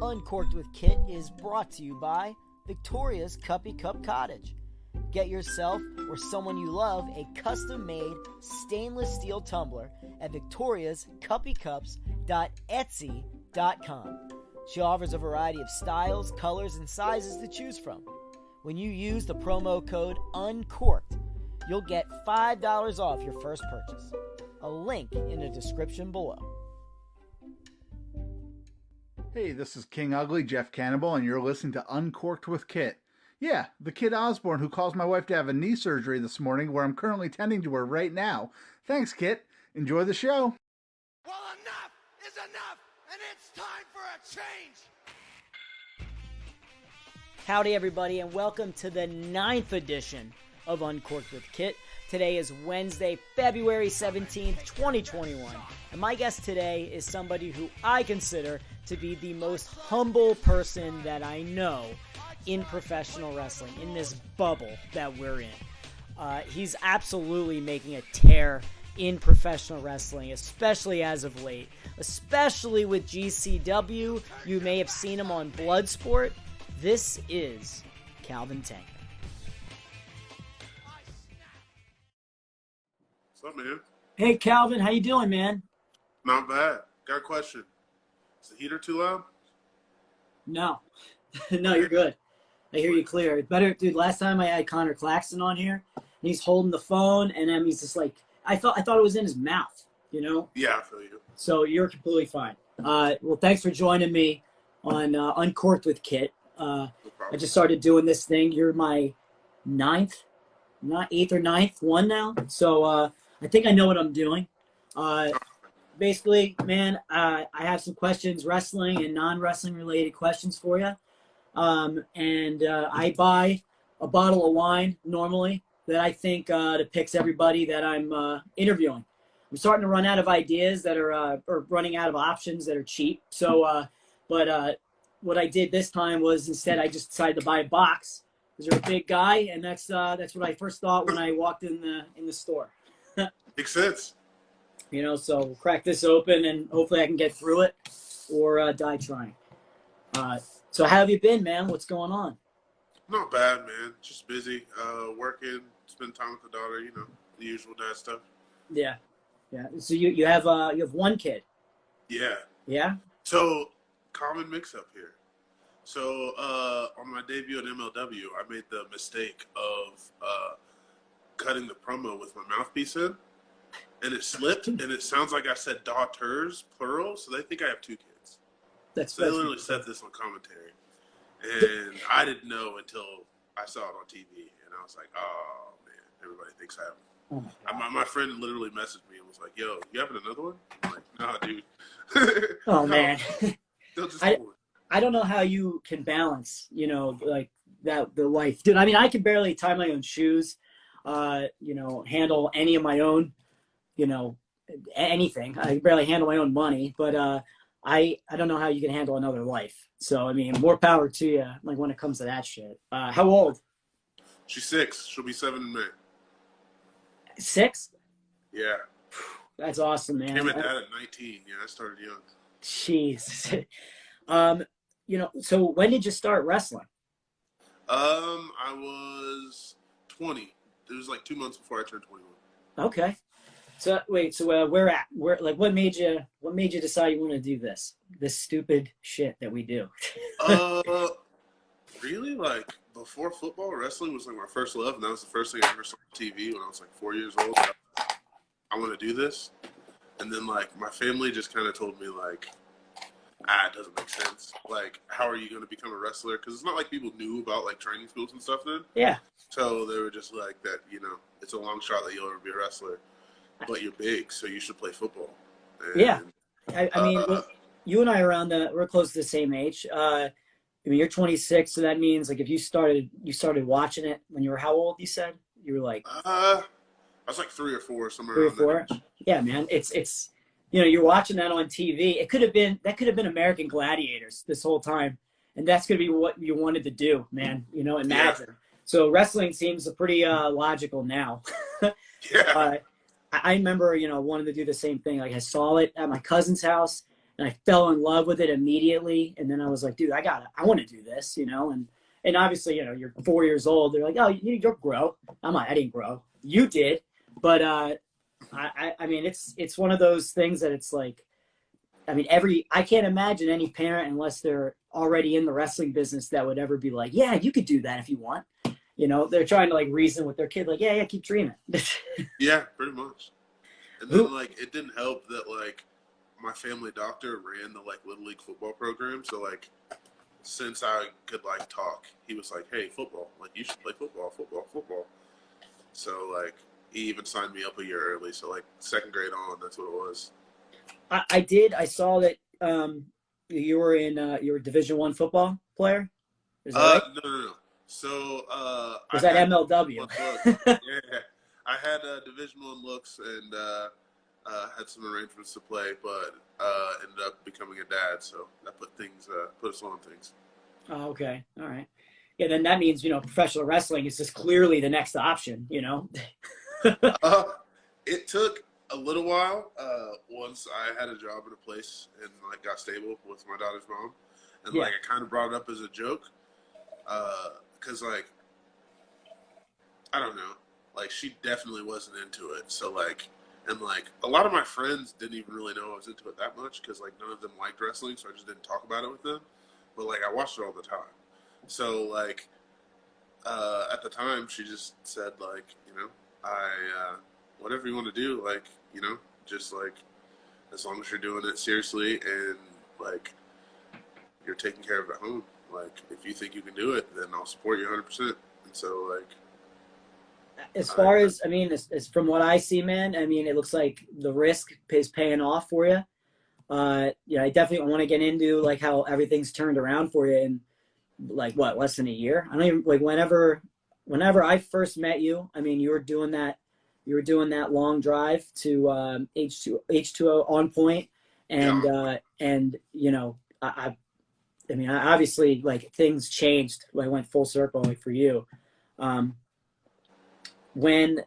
Uncorked with Kit is brought to you by Victoria's Cuppy Cup Cottage. Get yourself or someone you love a custom-made stainless steel tumbler at victoriascuppycups.etsy.com. She offers a variety of styles, colors, and sizes to choose from. When you use the promo code UNCORKED, you'll get $5 off your first purchase. A link in the description below. Hey, this is King Ugly, Jeff Cannibal, and you're listening to Uncorked with Kit. Yeah, the Kid Osborne who caused my wife to have a knee surgery this morning, where I'm currently tending to her right now. Thanks, Kit. Enjoy the show. Well, enough is enough, and it's time for a change. Howdy, everybody, and welcome to the 9th edition of Uncorked with Kit. Today is Wednesday, February 17th, 2021, and my guest today is somebody who I consider to be the most humble person that I know in professional wrestling, in this bubble that we're in. He's absolutely making a tear in professional wrestling, especially as of late, especially with GCW. You may have seen him on Bloodsport. This is Calvin Tankman. What's up, man? Hey, Calvin, how you doing, man? Not bad. Got a question. Is the heater too loud? No. No, you're good. I hear you clear. It's better, dude. Last time I had Connor Claxton on here, and he's holding the phone, and then he's just like, I thought it was in his mouth, you know? Yeah, I feel you. So you're completely fine. Well, thanks for joining me on Uncorked with Kit. No I problem. just started doing this thing. You're my 8th or 9th one now. So I think I know what I'm doing. Basically, man, I have some questions, wrestling and non-wrestling related questions for you. I buy a bottle of wine normally that I think depicts everybody that I'm interviewing. I'm starting to run out of ideas that are or running out of options that are cheap. So, but what I did this time was instead I just decided to buy a box because you're a big guy, and that's what I first thought when I walked in the store. Makes sense. You know, so we'll crack this open and hopefully I can get through it or die trying. So how have you been, man? What's going on? Not bad, man. Just busy. Working, spend time with the daughter, you know, the usual dad stuff. Yeah. Yeah. So you have one kid. Yeah. Yeah? So, common mix-up here. So, on my debut at MLW, I made the mistake of cutting the promo with my mouthpiece in, and it slipped, and it sounds like I said daughters, plural, so they think I have 2 kids. So they literally said this on commentary, and I didn't know until I saw it on TV, and I was like, oh, man, everybody thinks I have them. Oh, My friend literally messaged me and was like, yo, you having another one? I'm like, nah, dude. oh No, man. they'll just I don't know how you can balance, you know, like that, the life. Dude, I mean, I can barely tie my own shoes, you know, handle any of my own, you know, anything. I can barely handle my own money, but I don't know how you can handle another life. So, I mean, more power to you, like, when it comes to that shit. How old? She's 6. She'll be 7 in May. 6? Yeah. That's awesome, man. Came at that at 19. Yeah, I started young. Jeez. You know, so when did you start wrestling? I was 20. It was like 2 months before I turned 21. Okay. So wait, so where like what made you decide you want to do this stupid shit that we do? Really, like, before football, wrestling was like my first love, and that was the first thing I ever saw on TV when I was like 4 years old. I want to do this, and then like my family just kind of told me like, it doesn't make sense. Like, how are you going to become a wrestler? Because it's not like people knew about like training schools and stuff then. Yeah. So they were just like that, you know, it's a long shot that you'll ever be a wrestler, but you're big, so you should play football. And, yeah. I mean, you and I are we're close to the same age. I mean, you're 26, so that means like if you started watching it when you were how old? You said you were like. I was like 3 or 4, somewhere 3 or around 4. that age. Yeah, man. It's you know, you're watching that on TV. That could have been American Gladiators this whole time, and that's gonna be what you wanted to do, man. You know, imagine. Yeah. So wrestling seems pretty logical now. Yeah. I remember, you know, wanting to do the same thing. Like I saw it at my cousin's house, and I fell in love with it immediately. And then I was like, dude, I want to do this, you know? And obviously, you know, you're 4 years old. They're like, oh, you'll grow. I'm like, I didn't grow. You did. But I mean, it's one of those things that it's like, I mean, I can't imagine any parent, unless they're already in the wrestling business, that would ever be like, yeah, you could do that if you want. You know, they're trying to like reason with their kid, like, yeah, keep dreaming. Yeah, pretty much. And then like it didn't help that like my family doctor ran the like little league football program, so like since I could like talk, he was like, hey, football, like you should play football. So like he even signed me up a year early, so like 2nd grade on, that's what it was. I saw that you were a Division I football player. Is that right? No. So was that MLW? Yeah, I had Division I looks and had some arrangements to play, but ended up becoming a dad, so that put us on things. Oh, okay, all right. Yeah, then that means, you know, professional wrestling is just clearly the next option, you know. It took a little while. Once I had a job at a place and like got stable with my daughter's mom, and like I kind of brought it up as a joke, because like I don't know, like she definitely wasn't into it. So like, and like a lot of my friends didn't even really know I was into it that much, because like none of them liked wrestling, so I just didn't talk about it with them. But like I watched it all the time. So like at the time, she just said like, you know, whatever you want to do, like, you know, just like as long as you're doing it seriously and like you're taking care of it at home. Like if you think you can do it, then I'll support you 100%. And so like, as far as, I mean, as from what I see, man, I mean, it looks like the risk is paying off for you. I definitely want to get into like how everything's turned around for you in like what, less than a year. I don't even like whenever I first met you, I mean, you were doing that long drive to H2O on point, and and you know, I mean, obviously like things changed. I went full circle like for you. When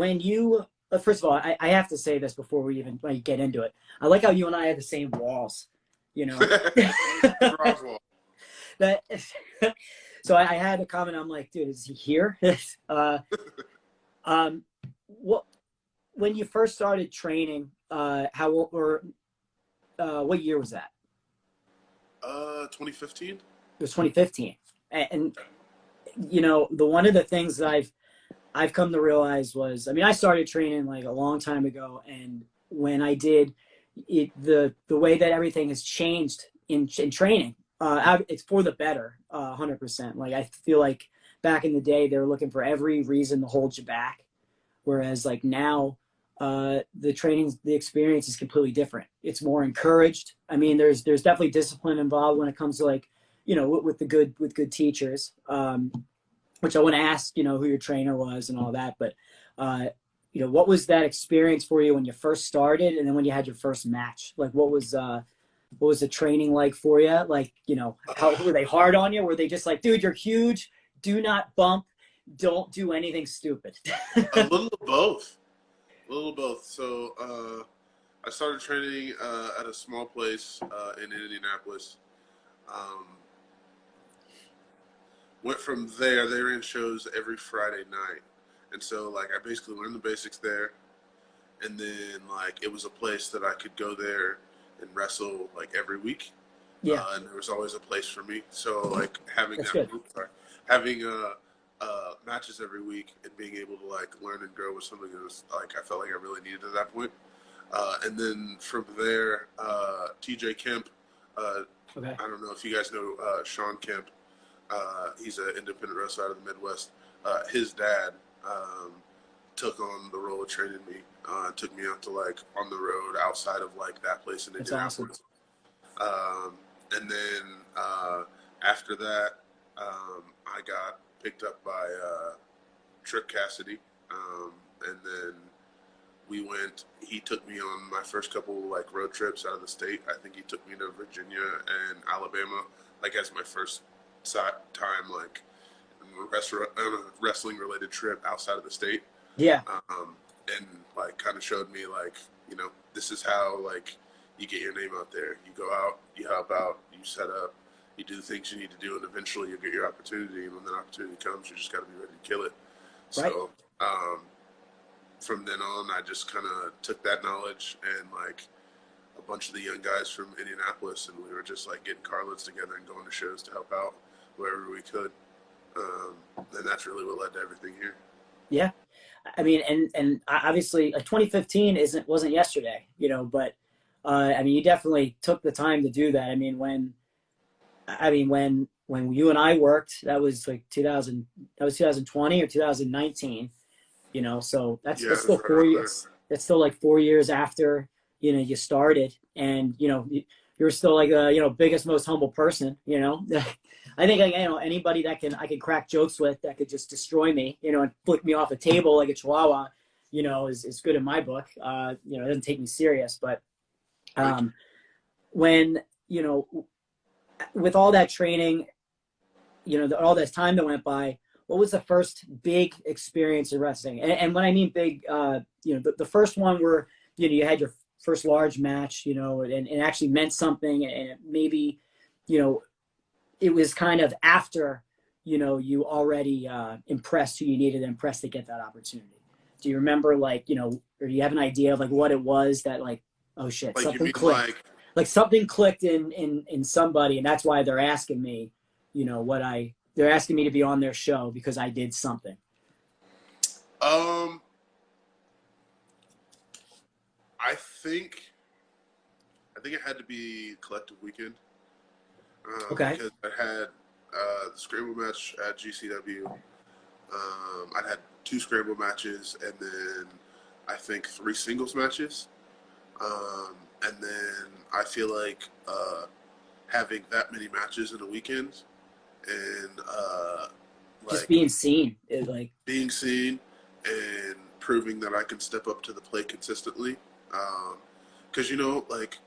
you first of all, I have to say this before we even like get into it. I like how you and I have the same walls, you know. That so I had a comment. I'm like, dude, is he here? What when you first started training? How or what year was that? 2015. It was 2015, and you know, one of the things that I've come to realize was, I mean, I started training like a long time ago, and when I did it, the way that everything has changed in training, it's for the better, 100%. Like I feel like back in the day, they were looking for every reason to hold you back, whereas like now, the training, the experience is completely different. It's more encouraged. I mean, there's definitely discipline involved when it comes to like, you know, with good teachers, which I want to ask, you know, who your trainer was and all that. But, you know, what was that experience for you when you first started, and then when you had your first match? Like, what was the training like for you? Like, you know, how were they hard on you? Were they just like, dude, you're huge, do not bump, don't do anything stupid? A little of both. So I started training at a small place in Indianapolis. Went from there. They ran shows every Friday night, and so like I basically learned the basics there, and then like it was a place that I could go there and wrestle like every week. Yeah. And there was always a place for me. So like having That's that, good. having matches every week and being able to like learn and grow was something that was like I felt like I really needed at that point. And then from there, TJ Kemp. Okay. I don't know if you guys know Sean Kemp. He's an independent wrestler out of the Midwest. His dad took on the role of training me. Took me out to like on the road outside of like that place in That's Indianapolis. awesome. And then after that, I got picked up by Trick Cassidy, and then he took me on my first couple like road trips out of the state. I think he took me to Virginia and Alabama, like as my first time like wrestling related trip outside of the state. Yeah. And like kind of showed me like, you know, this is how like you get your name out there. You go out, you help out, you set up, you do the things you need to do, and eventually you get your opportunity. And when that opportunity comes, you just got to be ready to kill it. Right. So from then on, I just kind of took that knowledge and like a bunch of the young guys from Indianapolis, and we were just like getting car loads together and going to shows to help out wherever we could. And that's really what led to everything here. Yeah. I mean, and obviously 2015 wasn't yesterday, you know, but I mean, you definitely took the time to do that. I mean, when you and I worked, that was like 2020 or 2019, you know, so that's still 4 years. That's still like 4 years after, you know, you started, and, you know, you're still like you know, biggest, most humble person, you know. I think, you know, anybody that I can crack jokes with that could just destroy me, you know, and flick me off a table like a chihuahua, you know, is good in my book. You know, it doesn't take me serious, but when, you know, with all that training, you know, all this time that went by, what was the first big experience in wrestling? And when I mean big, you know, the first one where, you know, you had your first large match, you know, and it actually meant something, and maybe, you know, it was kind of after, you know, you already impressed who you needed to impress to get that opportunity. Do you remember, like, you know, or do you have an idea of like what it was that, like, oh shit, like, something clicked? Like something clicked in somebody, and that's why they're asking me, you know, they're asking me to be on their show because I did something. I think it had to be Collective Weekend. Okay. Because I had the scramble match at GCW. I'd had 2 scramble matches, and then I think 3 singles matches. And then I feel like having that many matches in a weekend, and just being seen, being seen and proving that I can step up to the plate consistently. Because, you know, like,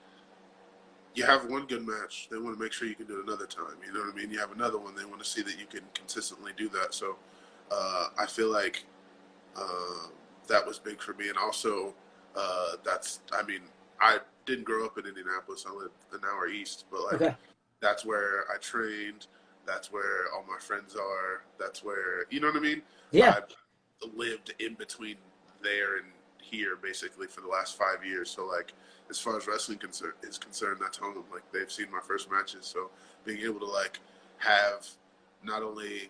you have one good match, they want to make sure you can do it another time. You know what I mean? You have another one, they want to see that you can consistently do that. So I feel like that was big for me. And also, I didn't grow up in Indianapolis. I lived an hour east, but like, okay, that's where I trained. That's where all my friends are. That's where, you know what I mean? Yeah. I lived in between there and here basically for the last 5 years. So like, as far as wrestling is concerned, that's home. Like, they've seen my first matches. So being able to like have not only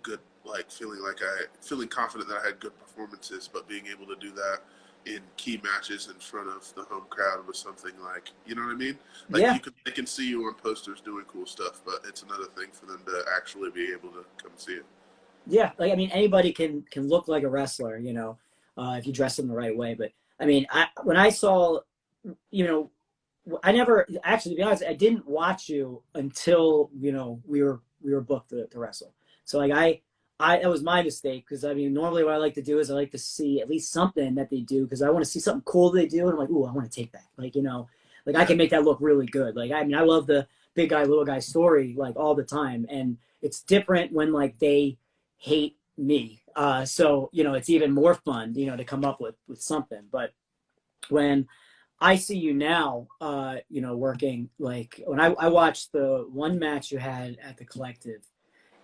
good, like feeling confident that I had good performances, but being able to do that in key matches in front of the home crowd was something like, you know what I mean? Like, yeah, they can see you on posters doing cool stuff, but it's another thing for them to actually be able to come see it. Yeah, like, I mean, anybody can look like a wrestler, you know, if you dress them the right way. But I mean, when I saw, you know, I never actually, to be honest, I didn't watch you until, you know, we were booked to wrestle. So like that was my mistake, because I mean, normally what I like to do is I like to see at least something that they do, because I want to see something cool they do, and I'm like, ooh, I want to take that. Like, you know, like, I can make that look really good. Like, I mean, I love the big guy, little guy story, like, all the time, and it's different when like they hate me. So, you know, it's even more fun, you know, to come up with something. But when I see you now, you know, working, like, when I watched the one match you had at the Collective,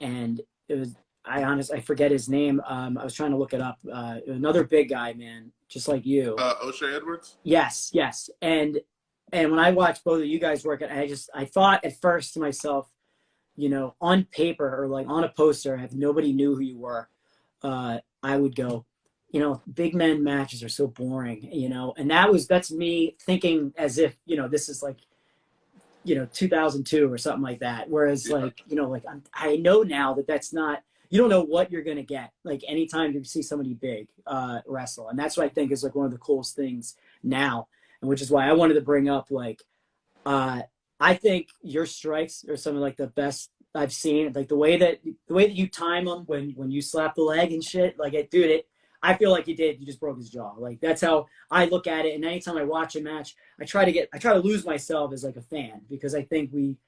and it was, I forget his name. I was trying to look it up. Another big guy, man, just like you. O'Shea Edwards? Yes. And when I watched both of you guys work, I thought at first to myself, you know, on paper or like on a poster, if nobody knew who you were, I would go, you know, big men matches are so boring, you know, and that's me thinking as if, you know, this is like, you know, 2002 or something like that. Whereas, yeah, like, you know, like, I know now that that's not, you don't know what you're going to get, like, anytime you see somebody big wrestle. And that's what I think is like one of the coolest things now. And which is why I wanted to bring up, like, I think your strikes are some of like the best I've seen. Like the way that you time them when you slap the leg and shit, like, I feel like you just broke his jaw. Like, that's how I look at it. And anytime I watch a match, I try to lose myself as like a fan, because I think we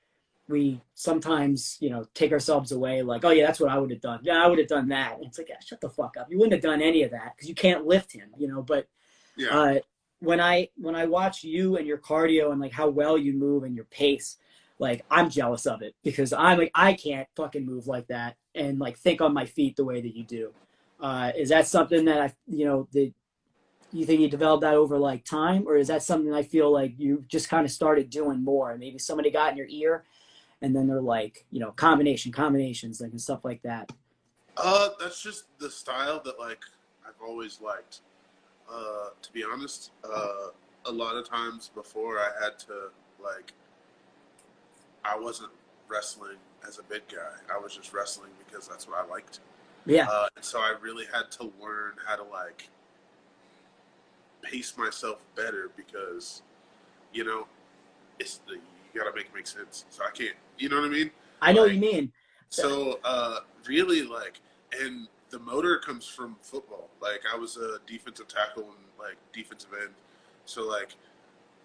sometimes, you know, take ourselves away. Like, oh yeah, that's what I would have done. Yeah, I would have done that. And it's like, yeah, shut the fuck up. You wouldn't have done any of that because you can't lift him, you know. But yeah. when I watch you and your cardio and like how well you move and your pace, like I'm jealous of it because I'm like I can't fucking move like that and like think on my feet the way that you do. Is that something that that you think you developed that over like time, or is that something I feel like you just kind of started doing more? And maybe somebody got in your ear, and then they're like, combinations, like and stuff like that. That's just the style that like I've always liked. To be honest, a lot of times before I had to like, I wasn't wrestling as a big guy. I was just wrestling because that's what I liked. Yeah. And so I really had to learn how to like pace myself better because, you gotta make it make sense. So I can't, you know what I mean? I know what you mean. So really like, and the motor comes from football. Like I was a defensive tackle and like defensive end. So like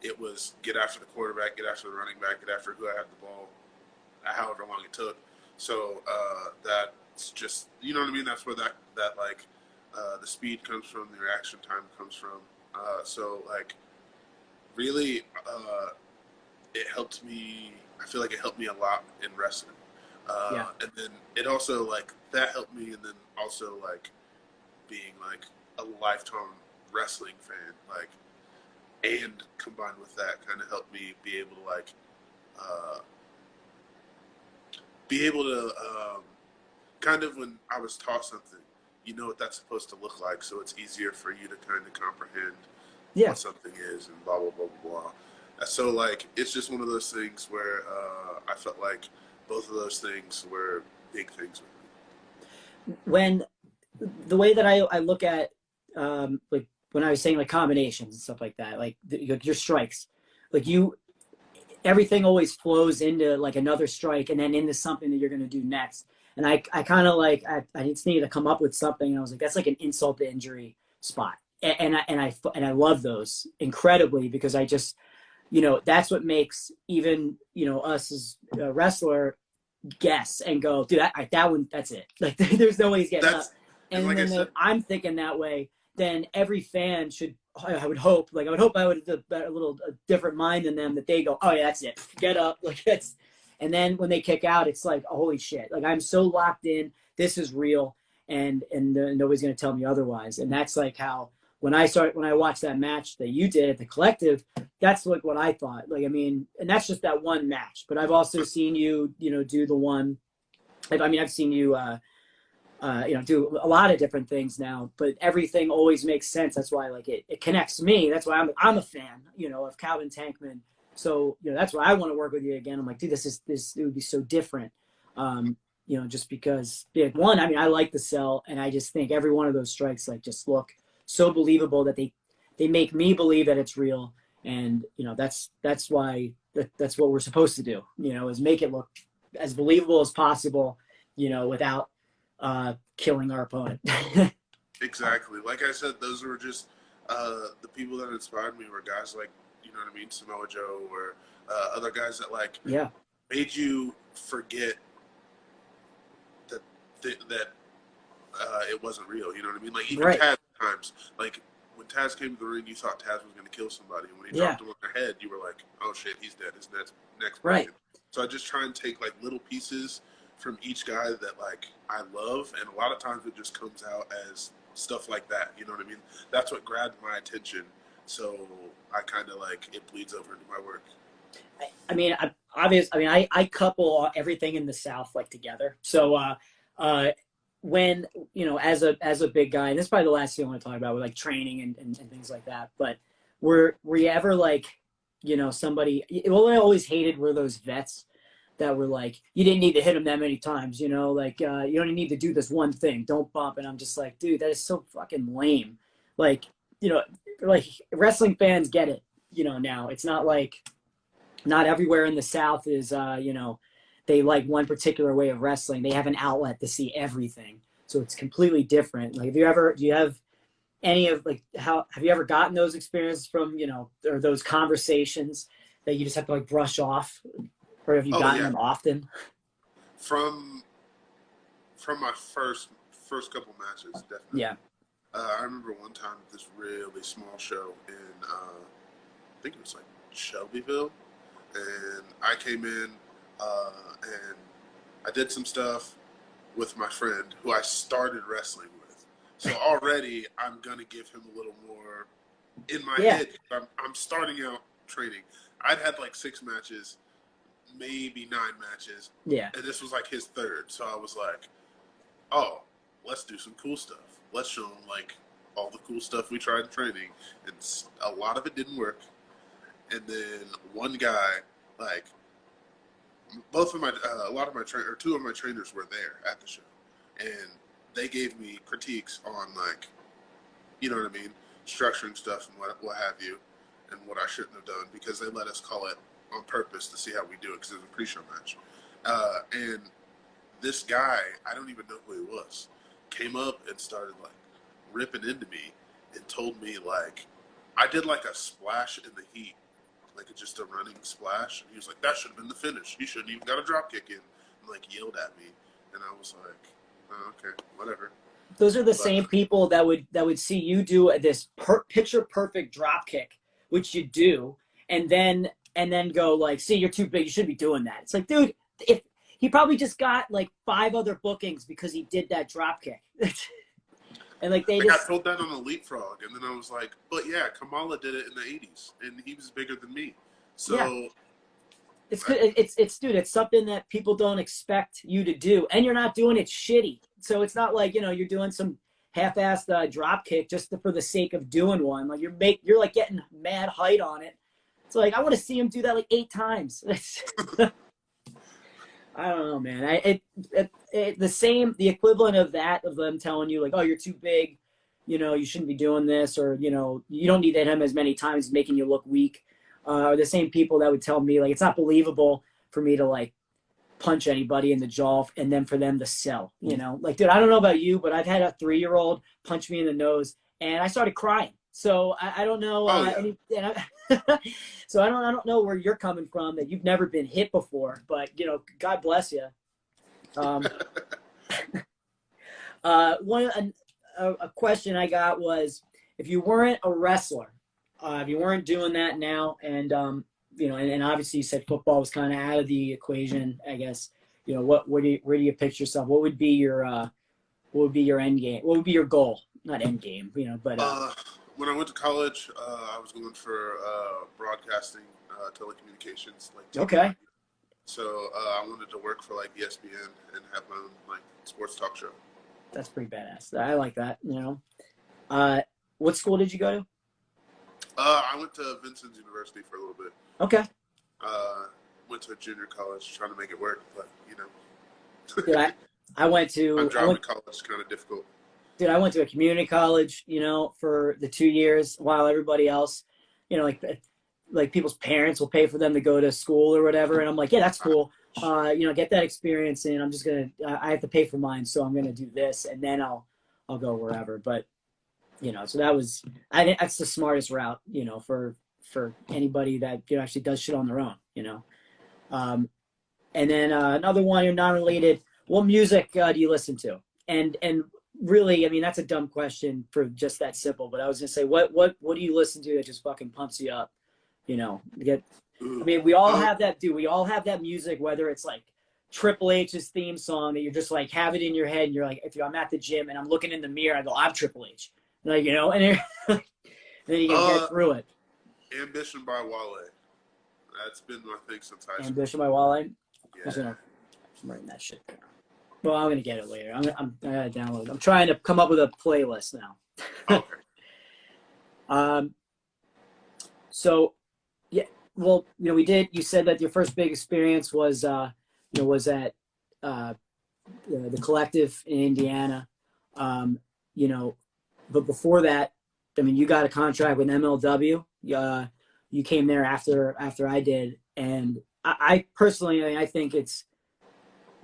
it was get after the quarterback, get after the running back, get after who I had the ball, however long it took. So that's just, you know what I mean? That's where that like the speed comes from, the reaction time comes from. So like really it helped me. I feel like it helped me a lot in wrestling. And then it also like that helped me, and then also like being like a lifetime wrestling fan, like, and combined with that kind of helped me be able to like kind of when I was taught something, you know what that's supposed to look like, so it's easier for you to kind of comprehend what something is and blah blah blah blah blah. So like it's just one of those things where I felt like both of those things were big things with me. When the way that I look at like when I was saying like combinations and stuff like that, like your strikes, like everything always flows into like another strike and then into something that you're going to do next. And I kind of like I just needed to come up with something, and I was like, that's like an insult to injury spot, and I love those incredibly because I just that's what makes even us as a wrestler guess and go, dude, that one, that's it. Like there's no way he's getting up. And like then I'm thinking that way, then every fan should, I would hope I would have a different mind than them, that they go, oh yeah, that's it, get up, like that's. And then when they kick out, it's like, holy shit, like I'm so locked in, this is real, and nobody's gonna tell me otherwise. And that's like how when I watched that match that you did at the Collective, that's like what I thought. Like, I mean, and that's just that one match. But I've also seen you, do the one. I mean, I've seen you, do a lot of different things now. But everything always makes sense. That's why, like, it connects me. That's why I'm a fan, of Calvin Tankman. So, that's why I want to work with you again. I'm like, dude, it would be so different. Just because, one, I mean, I like the sell, and I just think every one of those strikes, like, just look so believable that they make me believe that it's real. And that's why that's what we're supposed to do, is make it look as believable as possible, without killing our opponent. Exactly. Like I said, those were just the people that inspired me were guys like, you know what I mean, Samoa Joe, or other guys that like made you forget that it wasn't real. You know what I mean? Like even Taz times, like when Taz came to the ring, you thought Taz was going to kill somebody, and when he dropped him on their head, you were like, "Oh shit, he's dead. His next broken." So I just try and take like little pieces from each guy that like I love, and a lot of times it just comes out as stuff like that. You know what I mean? That's what grabbed my attention. So I kind of like it bleeds over into my work. I mean, I couple everything in the South like together. So when as a big guy, and this is probably the last thing I want to talk about with like training and things like that, but were you ever like somebody, well, I always hated were those vets that were like, you didn't need to hit them that many times, like you only need to do this one thing, don't bump. And I'm just like, dude, that is so fucking lame. Like like wrestling fans get it, now it's not like, not everywhere in the South is they like one particular way of wrestling. They have an outlet to see everything. So it's completely different. Like, do you have any of like, have you ever gotten those experiences from, or those conversations that you just have to like brush off, or have you gotten them often? From my first couple matches, definitely. Yeah. I remember one time at this really small show in, I think it was like Shelbyville, and I came in and I did some stuff with my friend who I started wrestling with. So already I'm gonna give him a little more in my head. I'm starting out training. I'd had like 6 matches, maybe 9 matches. Yeah. And this was like his 3rd. So I was like, oh, let's do some cool stuff. Let's show him like all the cool stuff we tried in training. And a lot of it didn't work. And then one guy, like, both of my, a lot of my or 2 of my trainers were there at the show. And they gave me critiques on, like, you know what I mean, structuring stuff and what have you, and what I shouldn't have done, because they let us call it on purpose to see how we do it, because it was a pre-show match. And this guy, I don't even know who he was, came up and started like ripping into me and told me like I did like a splash in the heat, like just a running splash. And he was like, that should have been the finish. He shouldn't even got a drop kick in, and like yelled at me. And I was like, oh, okay, whatever. Those are the same people that would see you do this picture perfect drop kick, which you do, and then go like, see, you're too big, you shouldn't be doing that. It's like, dude, if he probably just got like 5 other bookings because he did that drop kick. And like they got told that on the leapfrog, and then I was like, but yeah, Kamala did it in the 80s, and he was bigger than me. So yeah. It's good. It's dude, it's something that people don't expect you to do, and you're not doing it shitty. So it's not like, you know, you're doing some half-assed drop kick just for the sake of doing one. Like you're like getting mad height on it. It's like, I want to see him do that like 8 times. I don't know, man. The equivalent of that, of them telling you like, oh, you're too big, you know, you shouldn't be doing this, or, you know, you don't need to hit him as many times, making you look weak. Are the same people that would tell me like, it's not believable for me to like punch anybody in the jaw and then for them to sell, you know, like, dude, I don't know about you, but I've had a 3-year-old punch me in the nose and I started crying. So I don't know. So I don't know where you're coming from, that you've never been hit before, but, you know, God bless you. A question I got was, if you weren't a wrestler, if you weren't doing that now, and you know, and obviously you said football was kind of out of the equation, I guess, you know, where do you picture yourself? What would be your end game? What would be your goal? Not end game, you know, but when I went to college, I was going for broadcasting, telecommunications, like TV. Okay. So I wanted to work for like ESPN and have my own like sports talk show. That's pretty badass. I like that. You know, what school did you go to? I went to Vincent's University for a little bit. Okay. Went to a junior college, trying to make it work, but you know. Dude, I went to. Driving to college is kind of difficult. Dude, I went to a community college, you know, for the 2 years, while everybody else, you know, like people's parents will pay for them to go to school or whatever, and I'm like, yeah, that's cool. You know, get that experience, and I'm just gonna. I have to pay for mine, so I'm gonna do this, and then I'll go wherever. But you know, so that's the smartest route, you know, for anybody that, you know, actually does shit on their own, you know. And then another one, you're non-related. What music do you listen to? And really, I mean, that's a dumb question for just that simple. But I was gonna say, what do you listen to that just fucking pumps you up? You know, I mean, we all have that, dude. We all have that music, whether it's like Triple H's theme song that you're just like, have it in your head, and you're like, if I'm at the gym and I'm looking in the mirror, I go, I'm Triple H. Like, you know, and then you can get through it. Ambition by Wale. That's been my thing since high school. Ambition by Wale? Yeah. I'm writing that shit down. Well, I'm going to get it later. I got to download it. I'm trying to come up with a playlist now. Okay. So, yeah, well, you know, you said that your first big experience was, you know, was at the Collective in Indiana. You know, but before that, I mean, you got a contract with MLW. You came there after I did, and I personally, I mean, I think it's,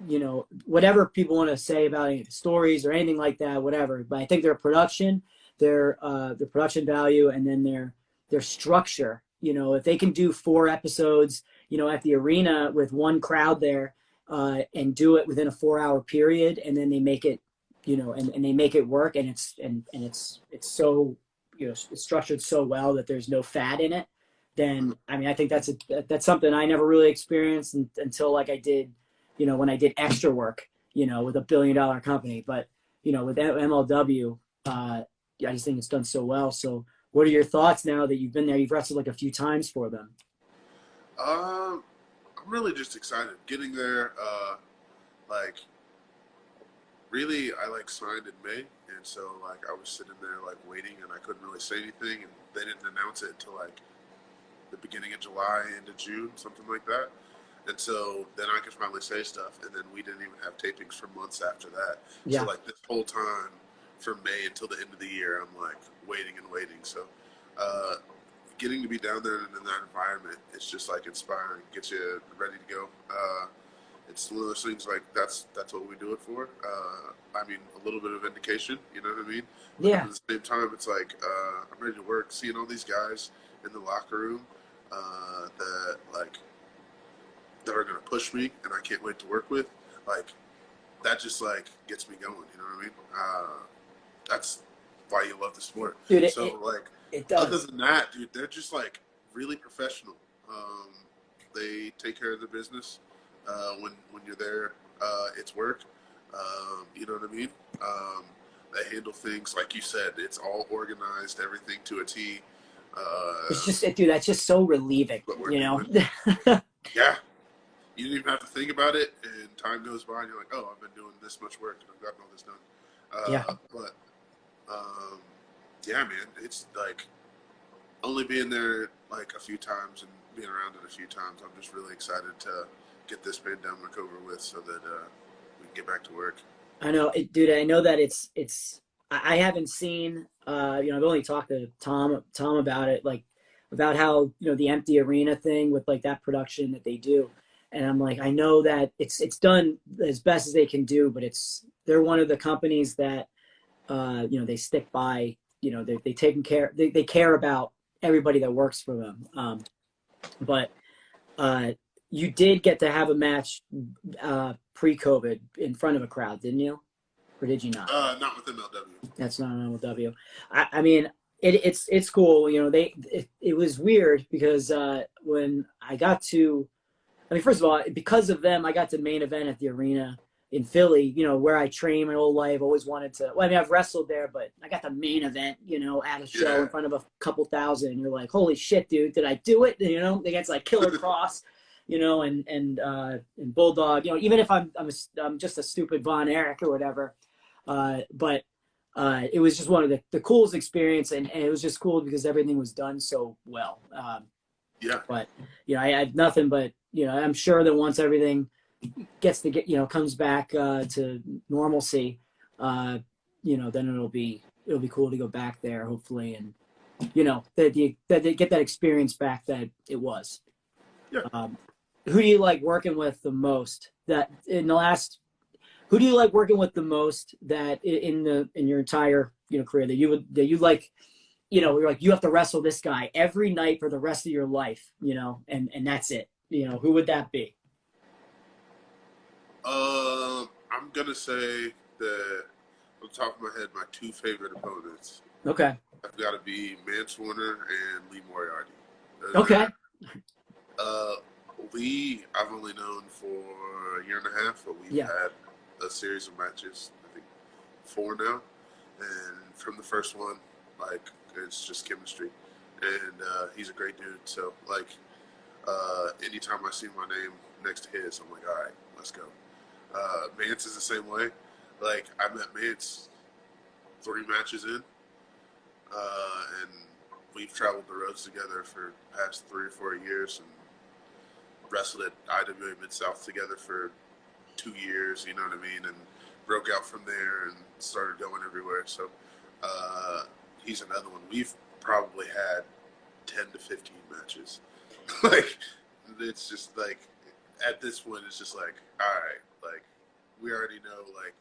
you know, whatever people want to say about any stories or anything like that, whatever. But I think their production, their production value, and then their structure. You know, if they can do 4 episodes, you know, at the arena with one crowd there, and do it within a 4-hour period, and then they make it and they make it work, and it's so, it's structured so well that there's no fat in it. Then, I mean, I think that's something I never really experienced until like I did, when I did extra work, with $1 billion company. But, with MLW, I just think it's done so well. So what are your thoughts now that you've been there? You've wrestled like a few times for them. I'm really just excited getting there. Like, really, I like signed in May, and so like I was sitting there like waiting, and I couldn't really say anything, and they didn't announce it until like the beginning of July, end of June, something like that. And so then I could finally say stuff, and then we didn't even have tapings for months after that. Yeah. So like this whole time from May until the end of the year, I'm like waiting and waiting. So getting to be down there and in that environment, it's just like inspiring, gets you ready to go. It's one of those things like that's what we do it for. I mean, a little bit of vindication, you know what I mean? But Yeah. at the same time, it's like I'm ready to work, seeing all these guys in the locker room that are going to push me and I can't wait to work with, like that just like gets me going, you know what I mean? That's why you love the sport. Dude, it does. Other than that, dude, they're just like really professional. They take care of the business. When you're there, it's work. You know what I mean? They handle things, like you said, it's all organized, everything to a T. It's just, dude, that's just so relieving, Yeah. You didn't even have to think about it, and time goes by, and you're like, oh, I've been doing this much work, and I've gotten all this done. Yeah. But, yeah, man, it's like only being there like a few times and being around it a few times, I'm just really excited to get this pandemic over with so that we can get back to work. I know, dude. I know that I haven't seen. I've only talked to Tom about it, like about how the empty arena thing with like that production that they do, and I'm like, I know that it's done as best as they can do, but they're one of the companies that they stick by. They taking care. They care about everybody that works for them. But you did get to have a match pre-COVID in front of a crowd, didn't you? Or did you not? Not with MLW. That's not an MLW. I mean, it's cool. It was weird because when I got to, first of all, because of them, I got to main event at the arena in Philly, where I trained my whole life. Always wanted to. Well, I've wrestled there, but I got the main event, at a show in front of a couple thousand. And you're like, holy shit, dude, did I do it? Against like Killer Cross, and Bulldog. Even if I'm just a stupid Von Erich or whatever. But it was just one of the coolest experience, and it was just cool because everything was done so well. Yeah. But I have nothing but I'm sure that once everything comes back to normalcy, then it'll be cool to go back there, hopefully, and that they get that experience back that it was. Yeah. Who do you like working with the most? Who do you like working with the most that in your entire career that you like, you're like, you have to wrestle this guy every night for the rest of your life, and that's it. Who would that be? I'm gonna say that on the top of my head, my two favorite opponents. Okay. I've got to be Mance Warner and Lee Moriarty. Okay. Lee, I've only known for a year and a half, but we've had a series of matches, I think 4 now, and from the first one, like, it's just chemistry, and he's a great dude. So like, anytime I see my name next to his, I'm like, all right, let's go. Mance is the same way. Like, I met Mance 3 matches in, and we've traveled the roads together for the past 3 or 4 years, and wrestled at IWA Mid-South together for 2 years, you know what I mean, and broke out from there and started going everywhere. So he's another one. We've probably had 10 to 15 matches. Like, it's just like, at this point, it's just like, all right, like, we already know, like,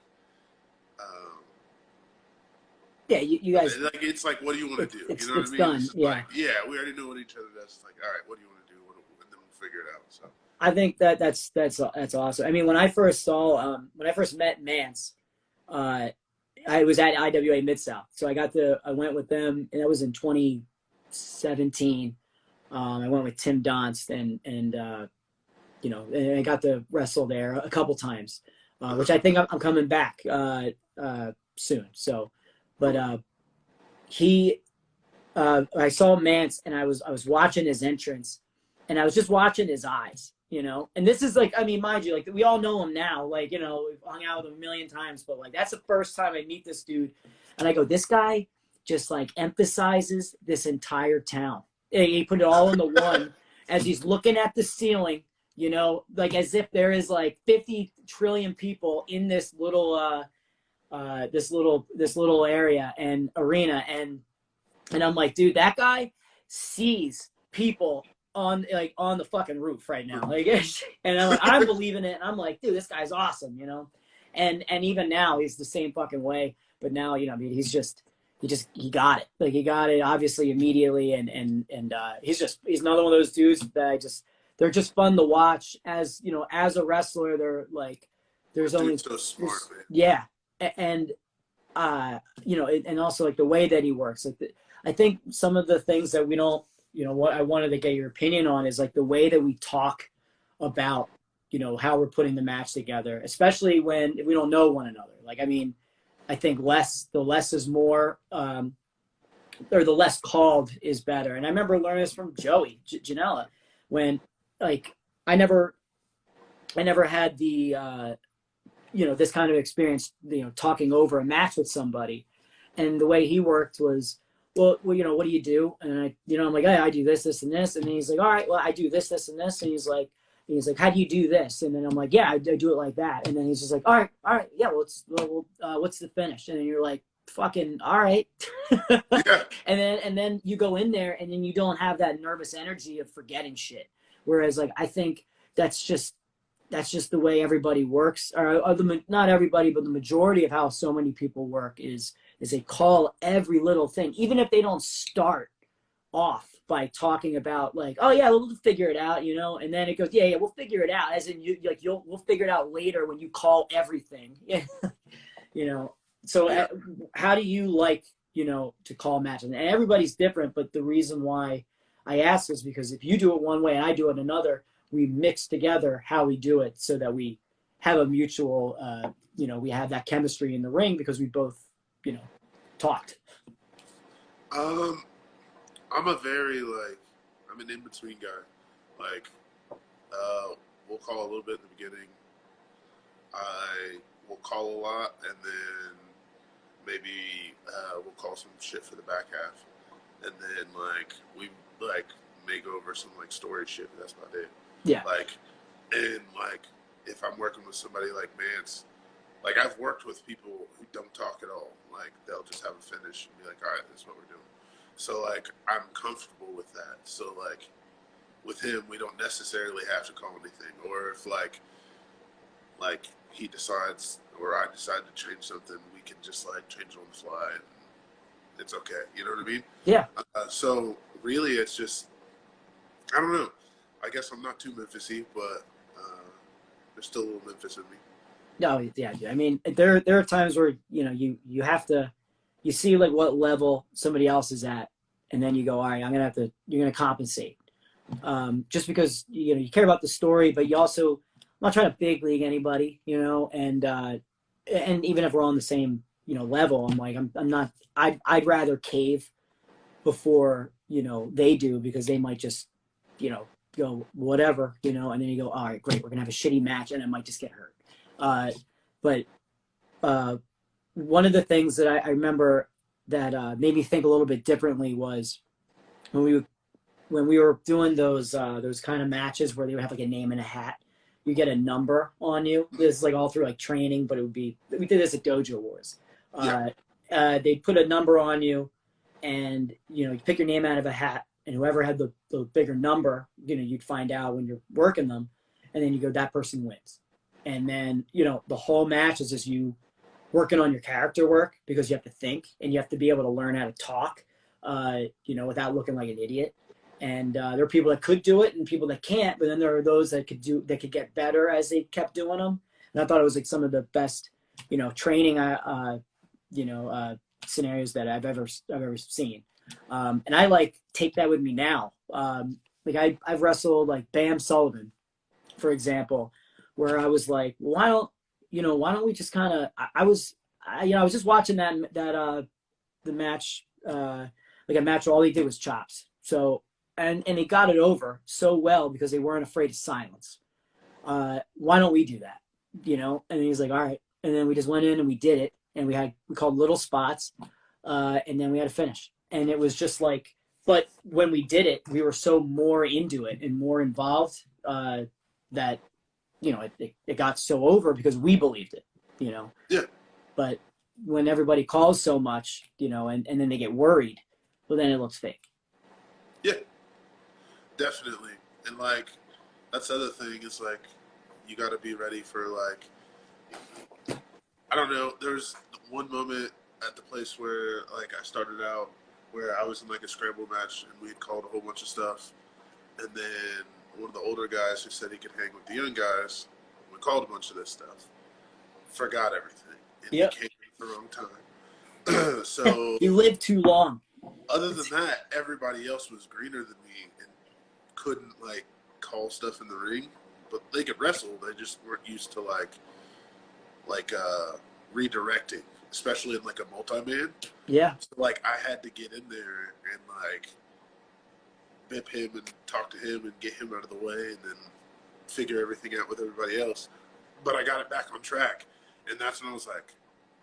yeah, you guys, like, it's like, what do you want to do? You know what I mean? Done. It's just like, yeah, we already know what each other does. It's like, all right, what do you want to do? And then we'll figure it out. So I think that's awesome. I mean, when I first met Mance, I was at IWA Mid-South. So I went with them, and that was in 2017. I went with Tim Donst, and I got to wrestle there a couple times, which I think I'm coming back soon. So, but I saw Mance, and I was watching his entrance, and I was just watching his eyes, and this is like, I mean, mind you, like, we all know him now, like, we've hung out with him a million times, but like, that's the first time I meet this dude, and I go, this guy just like emphasizes this entire town. He put it all into one as he's looking at the ceiling, like as if there is like 50 trillion people in this little area and arena, and I'm like, dude, that guy sees people on the fucking roof right now, like, and I'm believing it, and I'm like, dude, this guy's awesome, and even now he's the same fucking way, but now, I mean, he got it, like, he got it obviously immediately, and he's another one of those dudes that they're just fun to watch. As as a wrestler, they're like, there's only so smart, man. Yeah, and and also like the way that he works, like I think some of the things that we don't, what I wanted to get your opinion on is like the way that we talk about, how we're putting the match together, especially when we don't know one another. Like, I mean, I think the less is more, or the less called is better. And I remember learning this from Joey Janela, when like I never had the this kind of experience, talking over a match with somebody, and the way he worked was, well, what do you do? And I'm like, hey, I do this, this, and this. And then he's like, all right, well, I do this, this, and this. And he's like, how do you do this? And then I'm like, yeah, I do it like that. And then he's just like, all right, yeah, what's the finish? And then you're like, fucking all right. Yeah. and then you go in there, and then you don't have that nervous energy of forgetting shit. Whereas like, I think that's just the way everybody works, or not everybody, but the majority of how so many people work is they call every little thing, even if they don't start off by talking about like, oh yeah, we'll figure it out, and then it goes, yeah, we'll figure it out, as in we'll figure it out later when you call everything. So how do you like, to call matches? And everybody's different, but the reason why I ask is because if you do it one way and I do it another, we mix together how we do it so that we have a mutual, we have that chemistry in the ring because we both, talked. I'm I'm an in-between guy. Like, we'll call a little bit in the beginning. I will call a lot, and then maybe we'll call some shit for the back half. And then, like, we, like, make over some, like, story shit, but that's about it. Yeah. Like, and, like, if I'm working with somebody like Mance, like, I've worked with people who don't talk at all. Like, they'll just have a finish and be like, all right, this is what we're doing. So, like, I'm comfortable with that. So, like, with him, we don't necessarily have to call anything. Or if, like he decides or I decide to change something, we can just, like, change it on the fly. And it's okay. You know what I mean? Yeah. So, really, it's just, I don't know. I guess I'm not too Memphis-y, but there's still a little Memphis in me. No, yeah. I mean, there are times where, you have to, you see like what level somebody else is at, and then you go, all right, you're going to compensate. Just because, you care about the story, but you also, I'm not trying to big league anybody, and even if we're on the same, level, I'm like, I'm not, I'd rather cave before, they do, because they might just, go whatever, and then you go, all right, great, we're going to have a shitty match and it might just get hurt. But one of the things that I remember that made me think a little bit differently was when we were doing those kind of matches where they would have like a name and a hat. You get a number on you. This is like all through like training, but we did this at Dojo Wars. They put a number on you, and you pick your name out of a hat, and whoever had the bigger number, you'd find out when you're working them, and then you go, that person wins. And then, the whole match is just you working on your character work, because you have to think and you have to be able to learn how to talk, without looking like an idiot. And there are people that could do it and people that can't, but then there are those that could get better as they kept doing them. And I thought it was like some of the best, training that scenarios that I've ever seen. And I like take that with me now. Like I've wrestled like Bam Sullivan, for example, where I was like, well, why don't we just kind of, I was just watching the match, like a match where all he did was chops. So, and he got it over so well because they weren't afraid of silence. Why don't we do that? And he's like, all right. And then we just went in and we did it. And we called little spots. And then we had a finish. And it was just like, but when we did it, we were so more into it and more involved that, it got so over because we believed it, Yeah. But when everybody calls so much, and then they get worried, well, then it looks fake. Yeah, definitely. And like, that's the other thing is like, you got to be ready for like, I don't know. There's one moment at the place where like I started out where I was in like a scramble match and we had called a whole bunch of stuff. And then one of the older guys who said he could hang with the young guys, we called a bunch of this stuff, forgot everything. And Yep. He came at the wrong time. So You lived too long. other than that, everybody else was greener than me and couldn't like call stuff in the ring, but they could wrestle. They just weren't used to like redirecting, especially in like a multi-man. Yeah. So like I had to get in there and like bip him and talk to him and get him out of the way and then figure everything out with everybody else. But I got it back on track, and that's when I was like,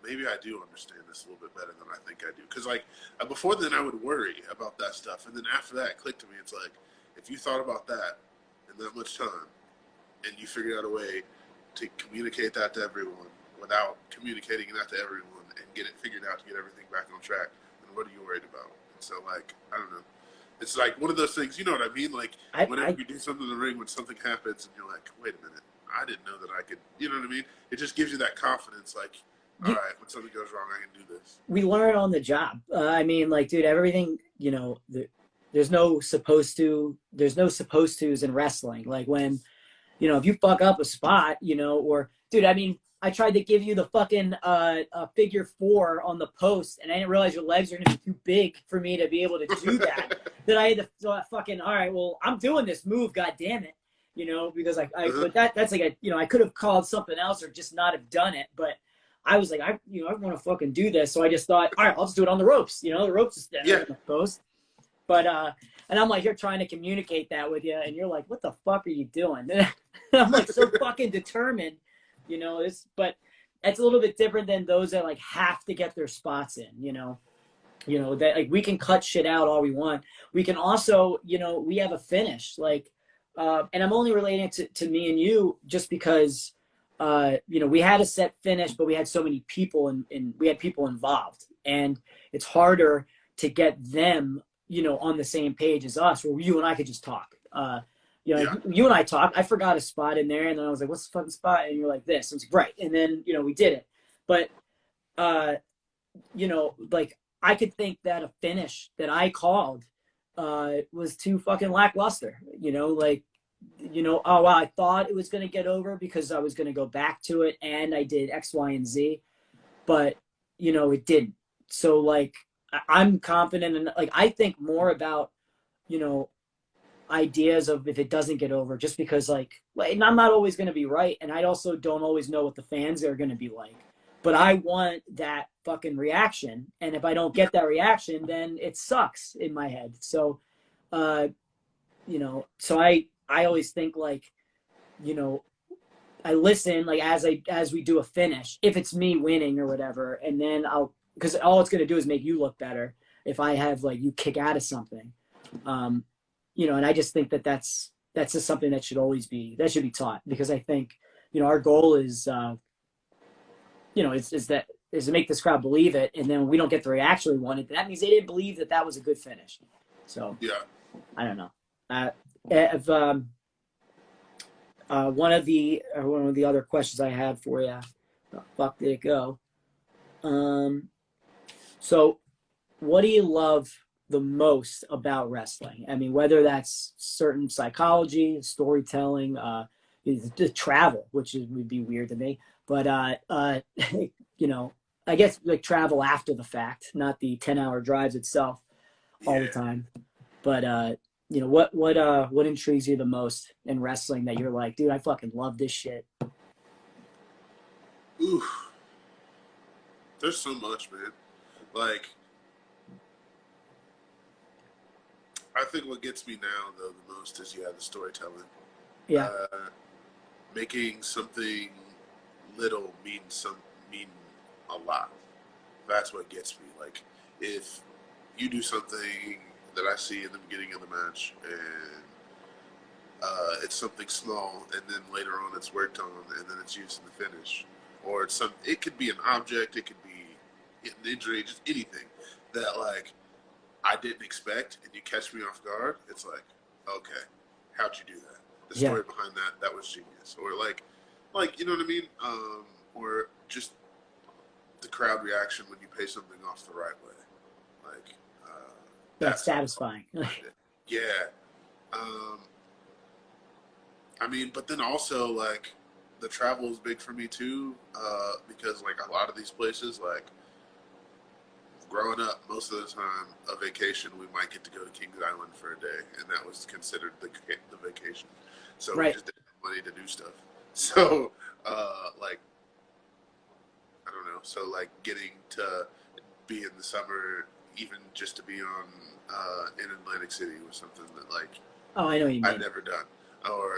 maybe I do understand this a little bit better than I think I do. Because like before then I would worry about that stuff, and then after that it clicked to me. It's like, if you thought about that in that much time and you figured out a way to communicate that to everyone without communicating that to everyone and get it figured out to get everything back on track, then what are you worried about? And so like, I don't know. It's like one of those things, you know what I mean? Like whenever you do something in the ring, when something happens and you're like, wait a minute, I didn't know that I could, you know what I mean? It just gives you that confidence, like, all right, when something goes wrong, I can do this. We learn on the job. I mean, like, dude, everything, there's no supposed to's in wrestling. Like when, if you fuck up a spot, or dude, I mean, I tried to give you the fucking figure 4 on the post, and I didn't realize your legs are gonna be too big for me to be able to do that. That I had to fucking, all right, well, I'm doing this move, god damn it, because but that's like I could have called something else or just not have done it, but I was like, I want to fucking do this, so I just thought, all right, I'll just do it on the ropes. The ropes is there in the post, but and I'm like, you're trying to communicate that with you, and you're like, what the fuck are you doing? And I'm like so fucking determined. But it's a little bit different than those that like have to get their spots in, that like we can cut shit out all we want. We can also, we have a finish, like, and I'm only relating it to me and you just because, we had a set finish, but we had so many people and we had people involved, and it's harder to get them, on the same page as us, where you and I could just talk. You and I talked. I forgot a spot in there, and then I was like, "What's the fucking spot?" And you're like, "This." And I was like, "Right." And then we did it. But like I could think that a finish that I called was too fucking lackluster. Oh wow, I thought it was gonna get over because I was gonna go back to it, and I did X, Y, and Z, but it didn't. So like I'm confident, and like I think more about ideas of if it doesn't get over, just because like and I'm not always going to be right, and I also don't always know what the fans are going to be like, but I want that fucking reaction, and if I don't get that reaction, then it sucks in my head. So so I always think like I listen like as we do a finish, if it's me winning or whatever, and then because all it's going to do is make you look better if I have like you kick out of something. And I just think that's just something that should be taught, because I think, our goal is, is to make this crowd believe it. And then we don't get the reaction we wanted. That means they didn't believe that was a good finish. So yeah, I don't know. If one of the other questions I had for you, the fuck did it go? So what do you love the most about wrestling? I mean, whether that's certain psychology, storytelling, the travel, which would be weird to me, but I guess like travel after the fact, not the 10-hour drives itself all the time. But you know, what intrigues you the most in wrestling that you're like, dude, I fucking love this shit? Ooh, there's so much, man. Like, I think what gets me now though the most is the storytelling. Yeah. Making something little mean a lot. That's what gets me. Like, if you do something that I see in the beginning of the match and it's something small, and then later on it's worked on, and then it's used in the finish, or it could be an object, it could be an injury, just anything that like I didn't expect, and you catch me off guard. It's like, okay, how'd you do that? The story behind that was genius. Or like you know what I mean? Or just the crowd reaction when you pay something off the right way. Like, That's satisfying. Yeah. I mean, but then also like the travel is big for me too, because like a lot of these places, like growing up, most of the time, a vacation, we might get to go to Kings Island for a day, and that was considered the vacation. So we just didn't have money to do stuff. So, like, I don't know. So, like, getting to be in the summer, even just to be on in Atlantic City was something that, like, I know what you mean. I'd never done. Or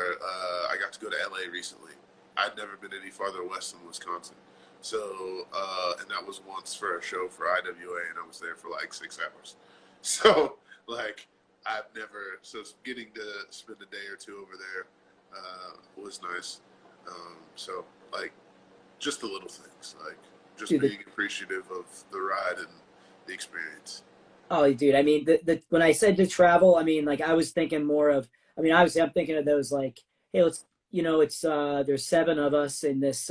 I got to go to LA recently. I'd never been any farther west than Wisconsin. So, and that was once for a show for IWA, and I was there for like 6 hours. So, like, so getting to spend a day or two over there was nice. So, like, just the little things, like, just being appreciative of the ride and the experience. Oh, dude, I mean, when I said to travel, I mean, like, I was thinking more of, I mean, obviously I'm thinking of those, like, hey, let's, you know, it's, there's 7 of us in this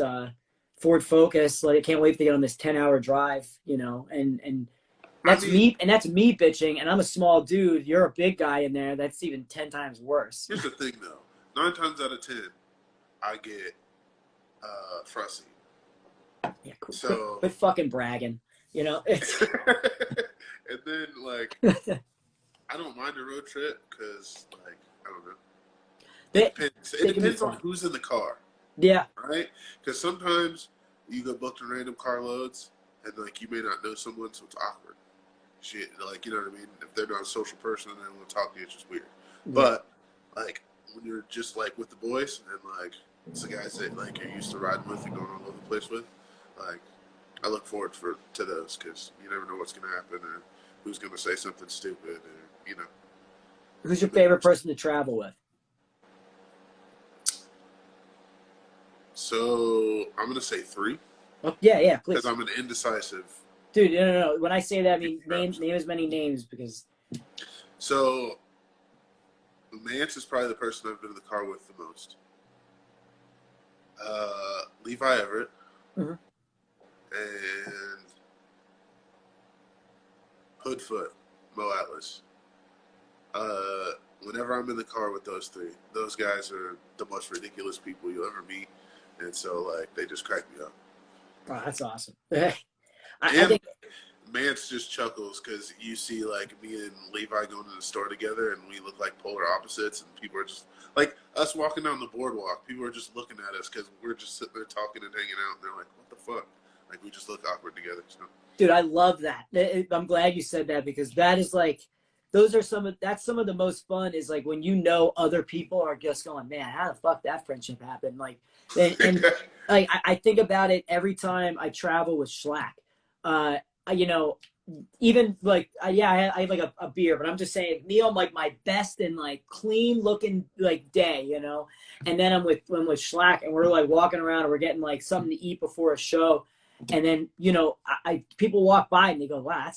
Ford Focus. Like, I can't wait to get on this 10-hour drive, you know, and that's me bitching, and I'm a small dude. You're a big guy in there. That's even 10 times worse. Here's the thing, though. 9 times out of 10, I get fussy. Yeah, cool. So quit fucking bragging, you know. And then, like, I don't mind a road trip because, like, I don't know. It depends on who's in the car. Yeah. Right? Because sometimes you go booked in random car loads, and, like, you may not know someone, so it's awkward. Shit, like, you know what I mean? If they're not a social person and they don't want to talk to you, it's just weird. Yeah. But, like, when you're just, like, with the boys, and, like, it's the guys that, like, you're used to riding with and going all over the place with, like, I look forward to those because you never know what's going to happen or who's going to say something stupid or, you know. Who's your favorite person to travel with? So I'm going to say 3. Oh, yeah, please. Because I'm an indecisive. Dude, no. When I say that, I mean name as many names because. So Mance is probably the person I've been in the car with the most. Levi Everett. Mm-hmm. And Hoodfoot, Mo Atlas. Whenever I'm in the car with those 3, those guys are the most ridiculous people you'll ever meet, and so like they just crack me up. Oh, that's awesome. I think Mance just chuckles because you see like me and Levi going to the store together, and we look like polar opposites, and people are just like us walking down the boardwalk. People are just looking at us because we're just sitting there talking and hanging out, and they're like, "What the fuck?" Like, we just look awkward together. So. Dude, I love that. I'm glad you said that because that is like, that's some of the most fun is like when you know other people are just going, man, how the fuck that friendship happened? Like, and like I think about it every time I travel with Schlack. You know, even like, I have like a beer, but I'm just saying me on like my best and like clean looking like day, you know, and then I'm with Schlack and we're like walking around and we're getting like something to eat before a show. And then, you know, people walk by and they go, wow,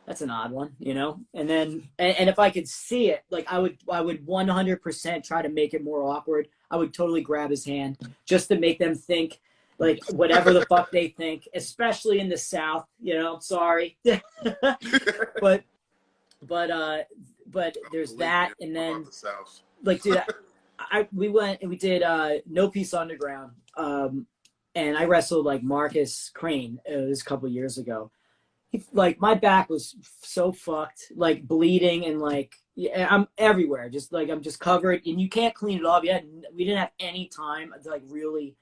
that's an odd one, you know? And then, and if I could see it, like I would 100% try to make it more awkward. I would totally grab his hand just to make them think like whatever the fuck they think, especially in the South, you know, sorry. but there's that. And then like, dude, we went and we did No Peace Underground. and I wrestled like Marcus Crane. It was a couple years ago. Like my back was so fucked, like bleeding, and like I'm everywhere, just like I'm just covered, and you can't clean it off. We didn't have any time to like really,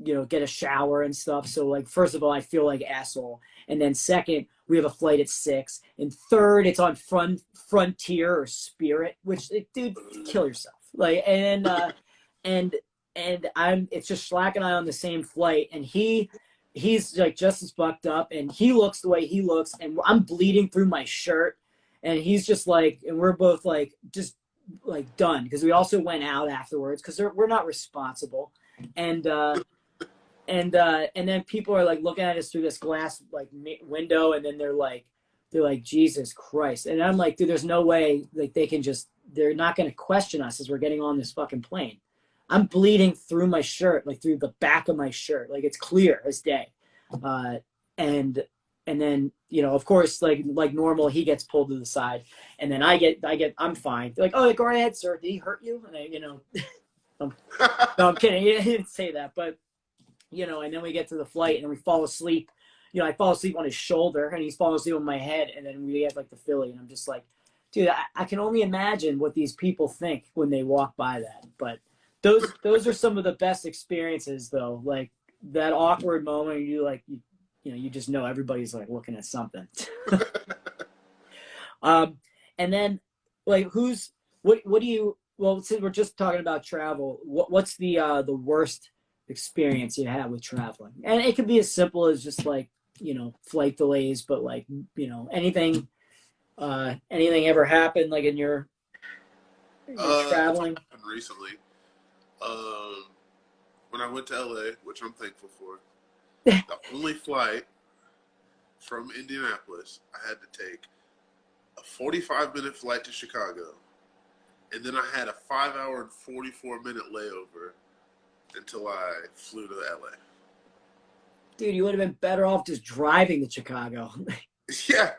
get a shower and stuff. So like, first of all, I feel like asshole, and then second, we have a flight at 6, and third, it's on Frontier or Spirit, which dude, kill yourself. Like, and it's just Schlack and I on the same flight, and he's like just as fucked up, and he looks the way he looks, and I'm bleeding through my shirt, and he's just like, and we're both like just like done, because we also went out afterwards because we're not responsible, and then people are like looking at us through this glass like window, and then they're like Jesus Christ, and I'm like, dude, there's no way like they're not going to question us as we're getting on this fucking plane. I'm bleeding through my shirt, like through the back of my shirt, like it's clear as day. And then, of course, like normal, he gets pulled to the side, and then I'm fine. They're like, oh, go right ahead, sir. Did he hurt you? And no, I'm kidding. He didn't say that, but and then we get to the flight, and then we fall asleep. I fall asleep on his shoulder, and he's falling asleep on my head, and then we get like the Philly, and I'm just like, dude, I can only imagine what these people think when they walk by that, but. Those are some of the best experiences, though. Like that awkward moment, you just know everybody's like looking at something. And then like what do you? Well, since we're just talking about travel, what's the worst experience you had with traveling? And it could be as simple as just like flight delays, but like anything ever happened like in your traveling recently. When I went to LA, which I'm thankful for, the only flight from Indianapolis, I had to take a 45-minute flight to Chicago, and then I had a 5-hour and 44-minute layover until I flew to LA. Dude, you would have been better off just driving to Chicago. Yeah,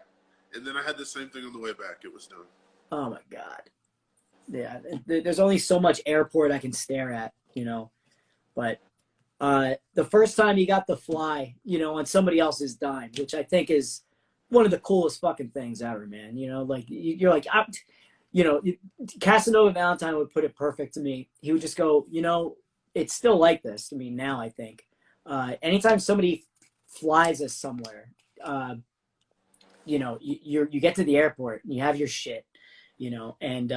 and then I had the same thing on the way back. It was done. Oh my God. Yeah, there's only so much airport I can stare at, but the first time you got to fly, on somebody else's dime, which I think is one of the coolest fucking things ever, man. Like you're like, Casanova Valentine would put it perfect to me. He would just go, it's still like this to me now, I think. Anytime somebody flies us somewhere, you get to the airport and you have your shit, and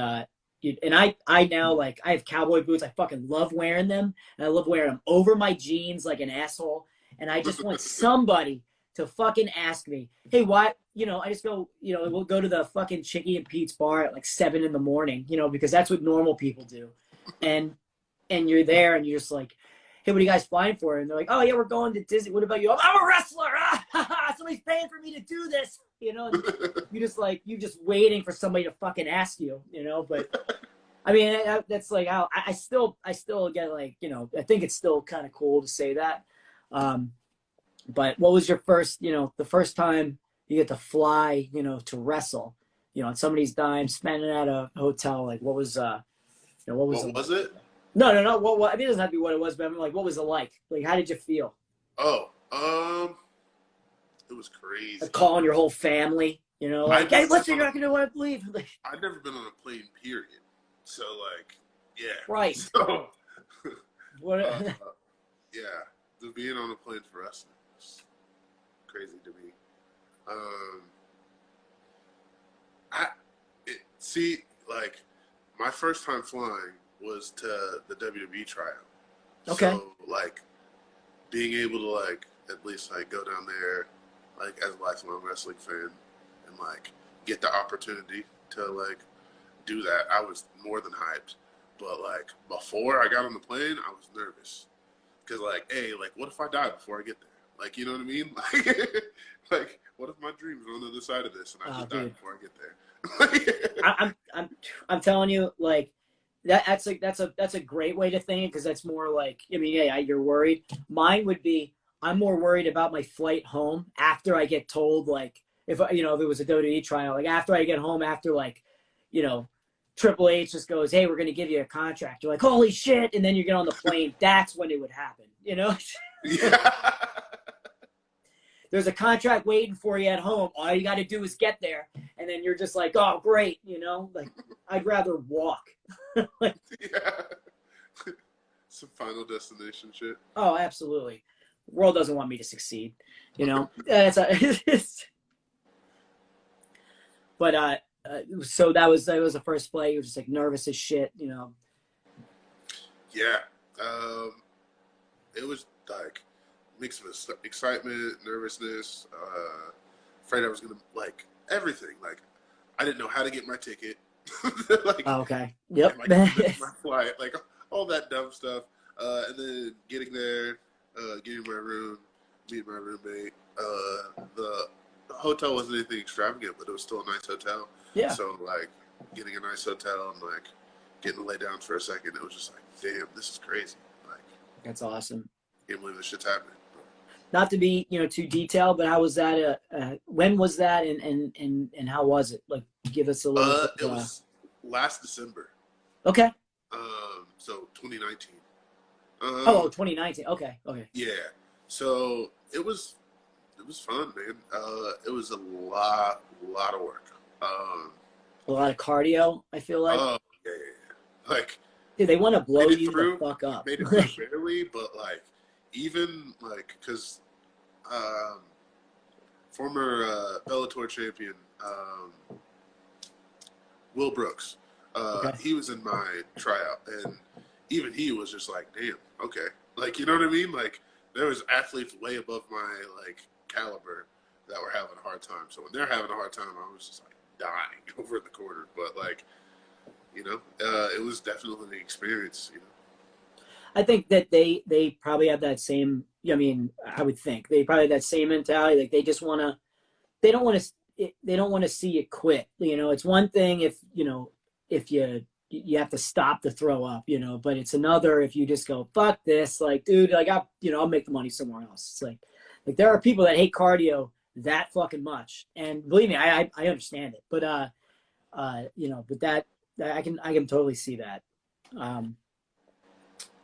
I now, like, I have cowboy boots. I fucking love wearing them. And I love wearing them over my jeans like an asshole. And I just want somebody to fucking ask me, hey, why? I just go, we'll go to the fucking Chicky and Pete's bar at like 7 a.m, because that's what normal people do. And you're there and you're just like, hey, what are you guys flying for? And they're like, oh, yeah, we're going to Disney. What about you? I'm a wrestler. Somebody's paying for me to do this. You just waiting for somebody to fucking ask you, but I mean, that's like how I still get like, I think it's still kind of cool to say that. But what was your first, the first time you get to fly, to wrestle, on somebody's dime, spending at a hotel, like what was it? No. Well, I mean, it doesn't have to be what it was, but I'm like, what was it like? Like, how did you feel? It was crazy. Like calling your whole family, like, hey, listen, you're not going to want to leave. I've never been on a plane, period. So, like, yeah. Right. So, what? Yeah. The being on a plane for wrestling was crazy to me. My first time flying was to the WWE trial. Okay. So, like, being able to, like, at least, like, go down there, like, as a lifelong wrestling fan and, like, get the opportunity to, like, do that, I was more than hyped. But, like, before I got on the plane, I was nervous. Because, like, hey, like, what if I die before I get there? Like, you know what I mean? Like, what if my dreams are on the other side of this and I just die before I get there? I'm telling you, like, that's a great way to think, because that's more like, I mean, yeah, you're worried. Mine would be, I'm more worried about my flight home after I get told, like, if there was a WWE trial, like after I get home, after like, Triple H just goes, hey, we're going to give you a contract. You're like, holy shit. And then you get on the plane. That's when it would happen, you know? Yeah. There's a contract waiting for you at home. All you got to do is get there. And then you're just like, oh, great. You know, like, I'd rather walk. Yeah. Some Final Destination shit. Oh, absolutely. The world doesn't want me to succeed, you know? But, so that was the first play. He was just like nervous as shit, you know? Yeah. It was like mix of excitement, nervousness, afraid I was going to, like, everything. Like, I didn't know how to get my ticket. Like, oh, okay. Yep. My flight, like, all that dumb stuff. And then getting there, getting my room, meeting my roommate. The hotel wasn't anything extravagant, but it was still a nice hotel. Yeah. So, like, getting a nice hotel and, like, getting to lay down for a second, it was just like, damn, this is crazy. Like, that's awesome. Can't believe this shit's happening. Not to be, you know, too detailed, but how was that? When was that, and how was it? Like, give us a little. It was last December. Okay. So 2019. 2019. Okay. Yeah. So it was fun, man. It was a lot of work. A lot of cardio, I feel like. Oh yeah. Like, dude, they want to blow you the fuck up. Made it through barely, but like, even like, because former Bellator champion Will Brooks, he was in my tryout, and even he was just like, damn, okay. Like, you know what I mean? Like, there was athletes way above my, like, caliber that were having a hard time. So when they're having a hard time, I was just like dying over in the corner. But, like, you know, it was definitely an experience, you know. I think that they probably have that same, I mean, I would think they probably have that same mentality. Like, they just want to, they don't want to see you quit. You know, it's one thing if, you know, if you have to stop to throw up, you know, but it's another if you just go, fuck this, like, dude, like, I'll make the money somewhere else. It's like there are people that hate cardio that fucking much. And believe me, I understand it, but, you know, but that I can totally see that.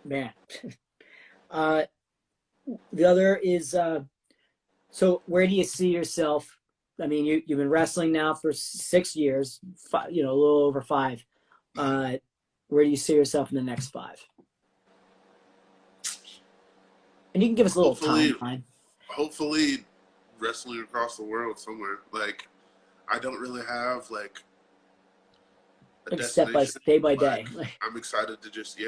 Man. The other is, so where do you see yourself? I mean, you've been wrestling now for 6 years, you know, a little over 5. Where do you see yourself in the next 5? And you can give us a little timeline. Hopefully, wrestling across the world somewhere. Like, I don't really have like a step by day by day. I'm excited to just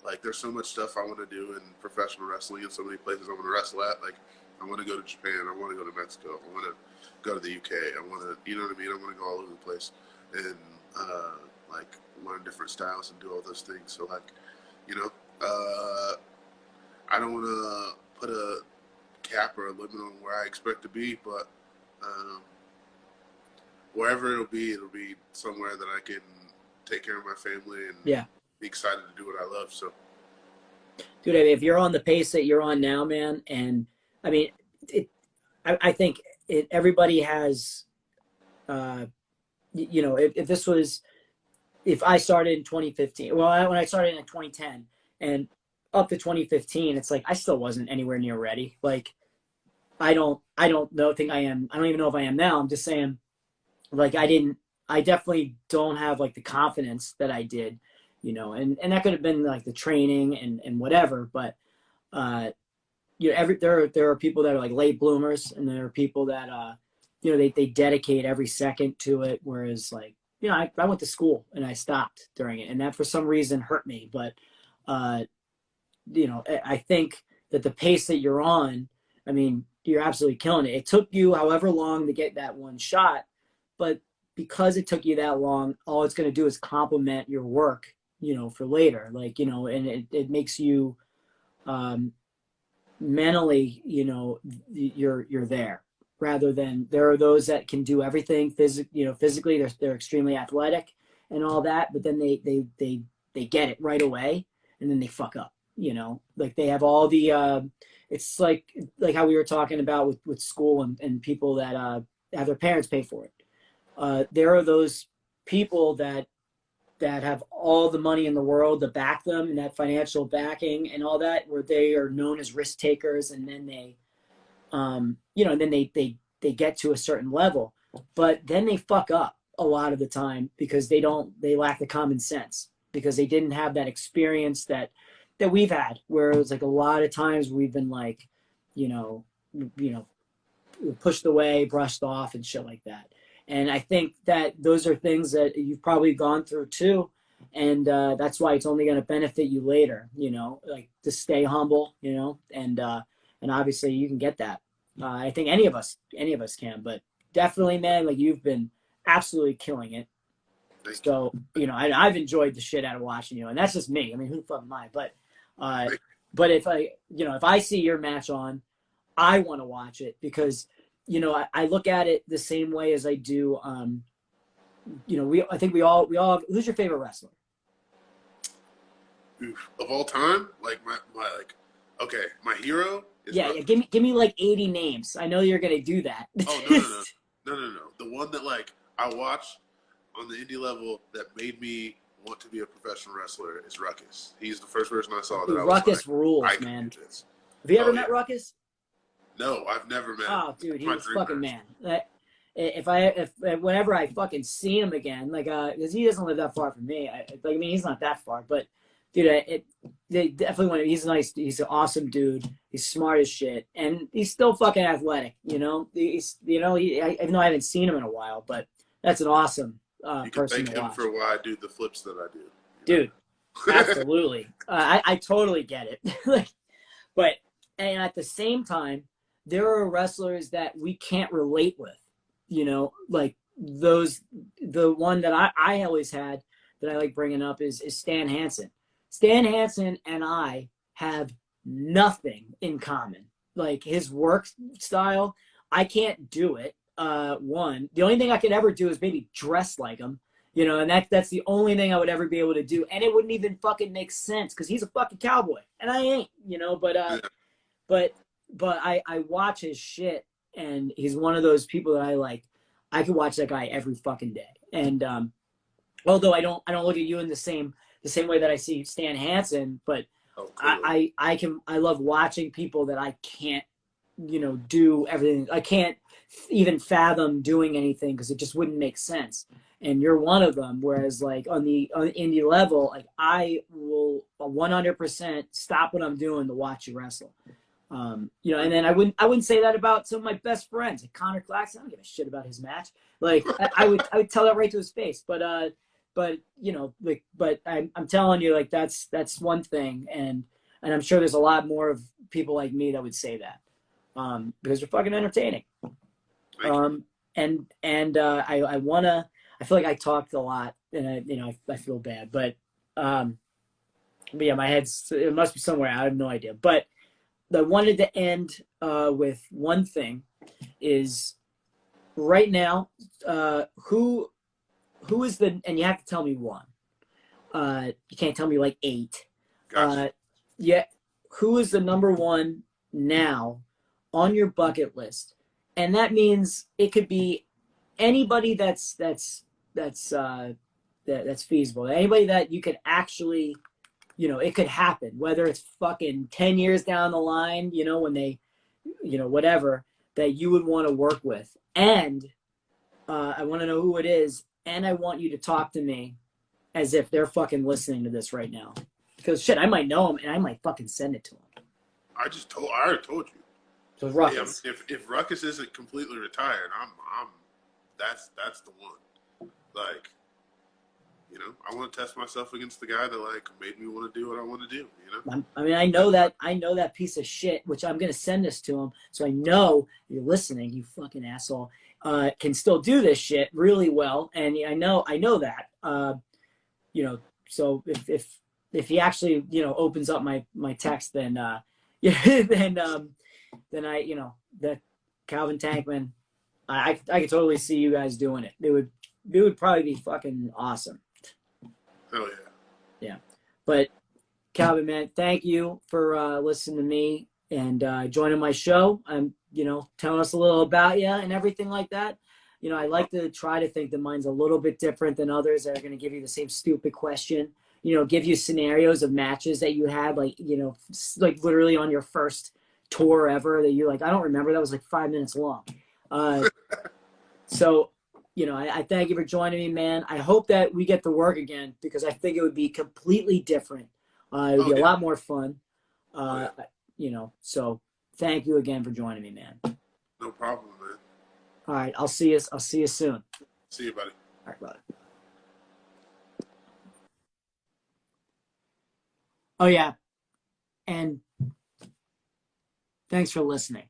like, there's so much stuff I want to do in professional wrestling, and so many places I want to wrestle at. Like, I want to go to Japan. I want to go to Mexico. I want to go to the UK. I want to, you know what I mean? I want to go all over the place and like, learn different styles and do all those things. So, like, you know, I don't want to put a cap or a limit on where I expect to be, but wherever it'll be somewhere that I can take care of my family and be excited to do what I love. So, dude, I mean, if you're on the pace that you're on now, man, and I mean, I think everybody has, you know, if I started in 2015, well, when I started in 2010 and up to 2015, it's like I still wasn't anywhere near ready. Like, I don't think I am. I don't even know if I am now. I'm just saying, like, I definitely don't have like the confidence that I did, you know, and that could have been like the training and whatever, but you know, there are people that are like late bloomers, and there are people that you know, they dedicate every second to it, whereas, like, you know, I went to school and I stopped during it, and that for some reason hurt me. But you know, I think that the pace that you're on, I mean, you're absolutely killing it. It took you however long to get that one shot, but because it took you that long, all it's going to do is complement your work, you know, for later. Like, you know, and it makes you mentally, you know, you're there, rather than there are those that can do everything physically. They're extremely athletic and all that, but then they get it right away, and then they fuck up, you know, like they have all the it's like how we were talking about with school and people that have their parents pay for it. There are those people that have all the money in the world to back them, and that financial backing and all that, where they are known as risk takers, and then they, and then they get to a certain level, but then they fuck up a lot of the time because they lack the common sense, because they didn't have that experience that we've had, where it was like a lot of times we've been like, pushed away, brushed off, and shit like that. And I think that those are things that you've probably gone through too. And that's why it's only going to benefit you later, like to stay humble, and obviously you can get that. I think any of us can, but definitely, man, like you've been absolutely killing it. So, I've enjoyed the shit out of watching you, and that's just me. I mean, who the fuck am I? But if I see your match on, I want to watch it because, I look at it the same way as I do. I think we all have, who's your favorite wrestler? Oof. Of all time? Like my hero is Give me like 80 names. I know you're gonna do that. Oh no. The one that like I watched on the indie level that made me want to be a professional wrestler is Ruckus. He's the first person I saw that Ruckus rules, I can man. do this. Have you ever met Ruckus? No, I've never met him. Oh, dude, he's a fucking man. If whenever I fucking see him again, like, because he doesn't live that far from me. He's not that far, but dude, they definitely want. He's nice. He's an awesome dude. He's smart as shit, and he's still fucking athletic. Even though I haven't seen him in a while, but that's an awesome you can person thank to him watch. for why I do the flips that I do. Dude, absolutely. I totally get it. And at the same time, there are wrestlers that we can't relate with, like the one that I always had that I like bringing up is Stan Hansen. Stan Hansen and I have nothing in common. Like his work style, I can't do it. The only thing I could ever do is maybe dress like him, and that's the only thing I would ever be able to do. And it wouldn't even fucking make sense because he's a fucking cowboy and I ain't, but I watch his shit, and he's one of those people that I like. I could watch that guy every fucking day. And although I don't look at you in the same way that I see Stan Hansen, but I love watching people that I can't, do everything. I can't even fathom doing anything because it just wouldn't make sense. And you're one of them. Whereas like on the indie level, like I will 100% stop what I'm doing to watch you wrestle. And then I wouldn't say that about some of my best friends, like Connor Claxton. I don't give a shit about his match. Like I would tell that right to his face. But I'm telling you, like that's one thing, and I'm sure there's a lot more of people like me that would say that, because you're fucking entertaining. I feel like I talked a lot, and I feel bad, but yeah, my head's, it must be somewhere. I have no idea, but. I wanted to end with one thing is right now, who is and you have to tell me one. You can't tell me like 8. Gotcha. Who is the number one now on your bucket list? And that means it could be anybody that's feasible. Anybody that you could actually, it could happen, whether it's fucking 10 years down the line, when they, whatever, that you would want to work with. And I want to know who it is. And I want you to talk to me as if they're fucking listening to this right now. Because shit, I might know them and I might fucking send it to them. I already told you. So Ruckus. If Ruckus isn't completely retired, that's the one. Like, I want to test myself against the guy that like made me want to do what I want to do. I know that piece of shit, which I'm gonna send this to him, so I know you're listening, you fucking asshole. Can still do this shit really well, and I know that. So if he actually opens up my text, then then I that Calvin Tankman, I could totally see you guys doing it. It would probably be fucking awesome. Hell yeah. Yeah. But Calvin, man, thank you for listening to me and joining my show. I'm, telling us a little about you and everything like that. You know, I like to try to think that mine's a little bit different than others that are going to give you the same stupid question. You know, give you scenarios of matches that you had, like, you know, like literally on your first tour ever that you're like, I don't remember. That was like 5 minutes long. So, you know, I thank you for joining me, man. I hope that we get to work again because I think it would be completely different. It would be a lot more fun. You know, so thank you again for joining me, man. No problem, man. All right, I'll see you soon. See you, buddy. All right, brother. Oh yeah, and thanks for listening.